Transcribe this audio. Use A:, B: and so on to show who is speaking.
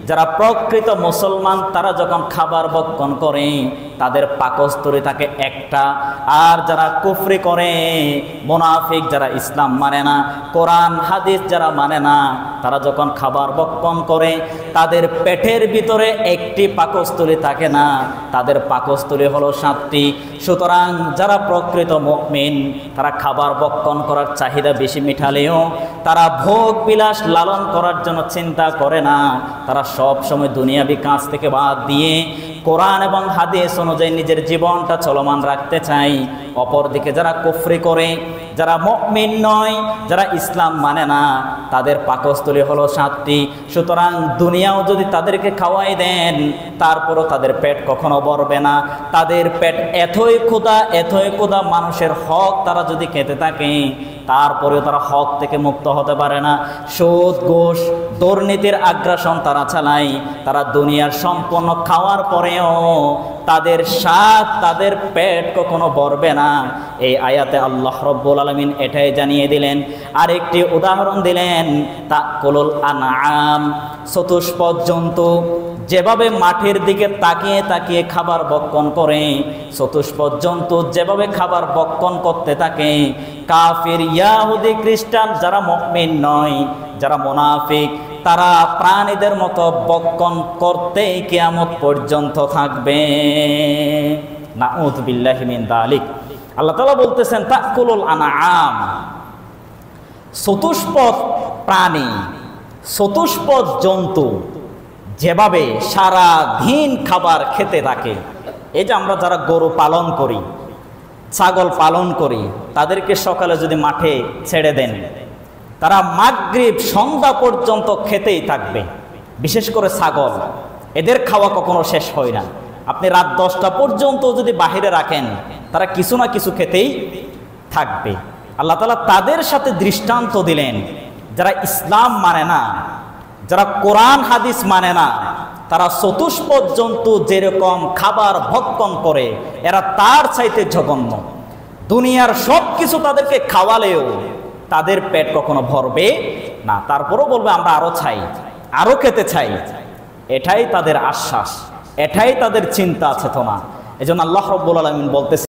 A: যারা প্রকৃত মুসলমান তারা যখন খাবার ভক্ষণ করে তাদের পাকস্থলী থাকে একটা। আর যারা কুফরি করে, মুনাফিক যারা ইসলাম মানে না, কোরআন হাদিস যারা মানে না, তারা যখন খাবার ভক্ষণ করে তাদের পেটের ভিতরে একটি পাকস্থলী থাকে না, তাদের পাকস্থলী হলো 7টি। সুতরাং যারা প্রকৃত মুমিন তারা খাবার ভক্ষণ করার চাহিদা বেশি মিটালেও তারা ভোগ বিলাস লালন করার জন্য চিন্তা করে না। তারা সব সময় দুনিয়াবি কাজ থেকে বাদ দিয়ে কোরআন এবং হাদিস অনুযায়ী নিজের জীবনটা চলমান রাখতে চাই। অপরদিকে যারা কুফরি করে, যারা মুমিন নয়, যারা ইসলাম মানে না, তাদের পাকস্থলী হলো 7টি। সুতরাং দুনিয়াও যদি তাদেরকে খাওয়াই দেন তারপরও তাদের পেট কখনো ভরবে না। তাদের পেট এতই ক্ষুধা, মানুষের হক তারা যদি খেতে থাকে তারপরেও তারা হক থেকে মুক্ত হতে পারে না। সুদ, ঘুষ, দুর্নীতির আগ্রাসন তারা চালায়। তারা দুনিয়ার সম্পূর্ণ খাওয়ার পরেও তাদের স্বাদ, তাদের পেট কখনো ভরবে না। এই আয়াতে আল্লাহ রব্বুল আলামিন এটাই জানিয়ে দিলেন। আরেকটি উদাহরণ দিলেন, তাকুলুল আনআম, চতুষ্পদ জন্তু যেভাবে মাঠের দিকে তাকিয়ে তাকিয়ে খাবার ভক্ষণ করে, চতুষ্পদ জন্তু যেভাবে খাবার ভক্ষণ করতে থাকে, কাফির, ইয়াহুদি, খ্রিস্টান যারা মুমিন নয়, যারা মুনাফিক, তারা প্রাণীদের মতো ভক্ষণ করতেই কিয়ামত পর্যন্ত থাকবে। নাউযু বিল্লাহি মিন যালিক। আল্লাহ তাআলা বলতেছেন তাকুলুল আনআম, চতুষ্পদ প্রাণী, চতুষ্পদ জন্তু যেভাবে সারা দিন খাবার খেতে থাকে। এই যে আমরা যারা গরু পালন করি, ছাগল পালন করি, তাদেরকে সকালে যদি মাঠে ছেড়ে দেন তারা মাগরিব সন্ধ্যা পর্যন্ত খেতেই থাকবে। বিশেষ করে ছাগল, এদের খাওয়া কখনো শেষ হয় না। আপনি রাত 10টা পর্যন্ত যদি বাহিরে রাখেন তারা কিছু না কিছু খেতেই থাকবে। আল্লাহ তাআলা তাদের সাথে দৃষ্টান্ত দিলেন যারা ইসলাম মানে না, যারা কোরআন হাদিস মানে না, তারা চতুষ্পদ জন্তু যেরকম খাবার ভক্ষণ করে এরা তার চাইতে জঘন্য। দুনিয়ার সব কিছু তাদেরকে খাওয়ালেও তাদের পেট কখনো ভরবে না। তারপরও বলবে আমরা আরো চাই, আরো খেতে চাই। এটাই তাদের আশ্বাস, এটাই তাদের চিন্তা চেতনা। এজন্য আল্লাহ রাব্বুল আলামিন বলতেছে